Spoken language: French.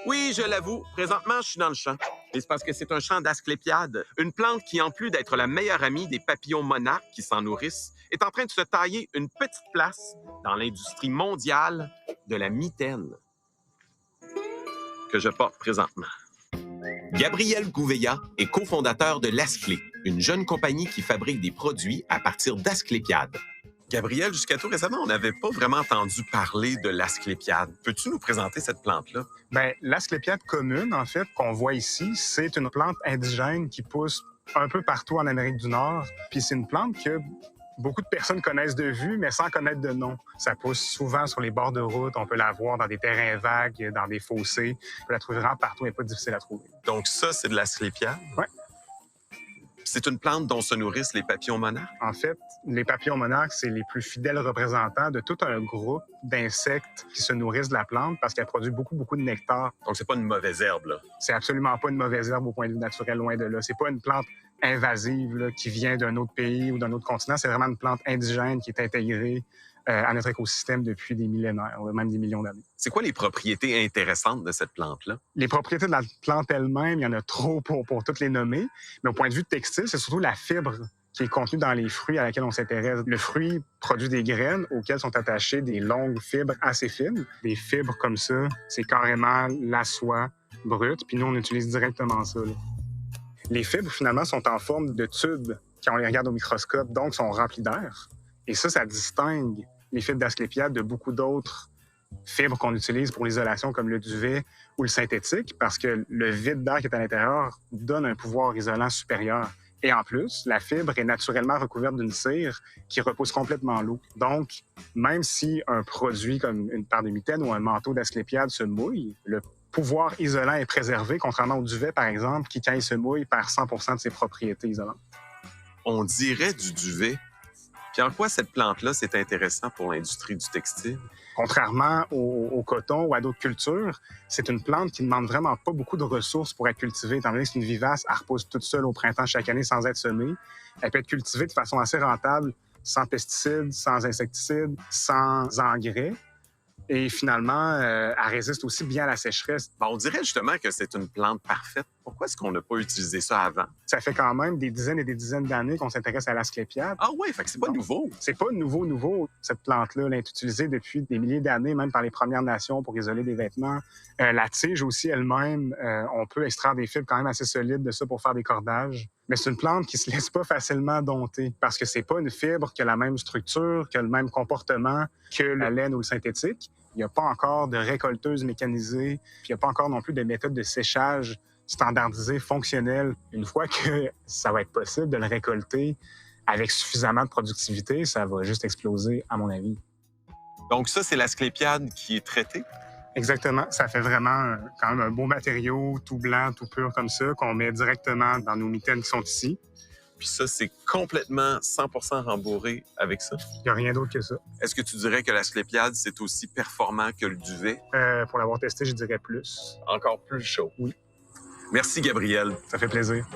Oui, je l'avoue, présentement, je suis dans le champ. Et c'est parce que c'est un champ d'asclépiade, une plante qui, en plus d'être la meilleure amie des papillons monarques qui s'en nourrissent, est en train de se tailler une petite place dans l'industrie mondiale de la mitaine que je porte présentement. Gabriel Gouveia est cofondateur de l'Asclé, une jeune compagnie qui fabrique des produits à partir d'asclépiades. Gabriel, jusqu'à tout récemment, on n'avait pas vraiment entendu parler de l'asclépiade. Peux-tu nous présenter cette plante-là? Bien, l'asclépiade commune, en fait, qu'on voit ici, c'est une plante indigène qui pousse un peu partout en Amérique du Nord. Puis c'est une plante que beaucoup de personnes connaissent de vue, mais sans connaître de nom. Ça pousse souvent sur les bords de route. On peut la voir dans des terrains vagues, dans des fossés. On peut la trouver vraiment partout, elle n'est pas difficile à trouver. Donc ça, c'est de l'asclépiade? Oui. C'est une plante dont se nourrissent les papillons monarques? En fait, les papillons monarques, c'est les plus fidèles représentants de tout un groupe d'insectes qui se nourrissent de la plante parce qu'elle produit beaucoup, beaucoup de nectar. Donc c'est pas une mauvaise herbe, là. C'est absolument pas une mauvaise herbe au point de vue naturel, loin de là. C'est pas une plante invasive là, qui vient d'un autre pays ou d'un autre continent. C'est vraiment une plante indigène qui est intégrée à notre écosystème depuis des millénaires, même des millions d'années. C'est quoi les propriétés intéressantes de cette plante-là? Les propriétés de la plante elle-même, il y en a trop pour toutes les nommer. Mais au point de vue textile, c'est surtout la fibre qui est contenue dans les fruits à laquelle on s'intéresse. Le fruit produit des graines auxquelles sont attachées des longues fibres assez fines. Des fibres comme ça, c'est carrément la soie brute. Puis nous, on utilise directement ça, là. Les fibres, finalement, sont en forme de tubes quand on les regarde au microscope, donc sont remplis d'air. Et ça distingue les fibres d'asclépiade de beaucoup d'autres fibres qu'on utilise pour l'isolation, comme le duvet ou le synthétique, parce que le vide d'air qui est à l'intérieur donne un pouvoir isolant supérieur. Et en plus, la fibre est naturellement recouverte d'une cire qui repousse complètement l'eau. Donc, même si un produit comme une paire de mitaines ou un manteau d'asclépiade se mouille, le pouvoir isolant est préservé, contrairement au duvet, par exemple, qui, quand il se mouille, perd 100 de ses propriétés isolantes. On dirait du duvet. Puis en quoi cette plante-là, c'est intéressant pour l'industrie du textile? Contrairement au coton ou à d'autres cultures, c'est une plante qui ne demande vraiment pas beaucoup de ressources pour être cultivée. Étant donné que c'est une vivace, elle repousse toute seule au printemps chaque année sans être semée. Elle peut être cultivée de façon assez rentable, sans pesticides, sans insecticides, sans engrais. Et finalement, elle résiste aussi bien à la sécheresse. Ben, on dirait justement que c'est une plante parfaite. Pourquoi est-ce qu'on n'a pas utilisé ça avant? Ça fait quand même des dizaines et des dizaines d'années qu'on s'intéresse à l'asclépiade. Ah ouais, fait que c'est pas nouveau. C'est pas nouveau. Cette plante-là, elle est utilisée depuis des milliers d'années, même par les Premières Nations pour isoler des vêtements. La tige aussi elle-même, on peut extraire des fibres quand même assez solides de ça pour faire des cordages. Mais c'est une plante qui se laisse pas facilement dompter parce que c'est pas une fibre qui a la même structure, qui a le même comportement que la laine ou le synthétique. Il n'y a pas encore de récolteuse mécanisée, puis il n'y a pas encore non plus de méthode de séchage standardisée, fonctionnelle. Une fois que ça va être possible de le récolter avec suffisamment de productivité, ça va juste exploser, à mon avis. Donc ça, c'est l'asclépiade qui est traitée? Exactement. Ça fait vraiment quand même un beau matériau, tout blanc, tout pur comme ça, qu'on met directement dans nos mitaines qui sont ici. Puis ça, c'est complètement 100% rembourré avec ça? Il n'y a rien d'autre que ça. Est-ce que tu dirais que l'asclépiade, c'est aussi performant que le duvet? Pour l'avoir testé, je dirais plus. Encore plus chaud? Oui. Merci, Gabriel. Ça fait plaisir.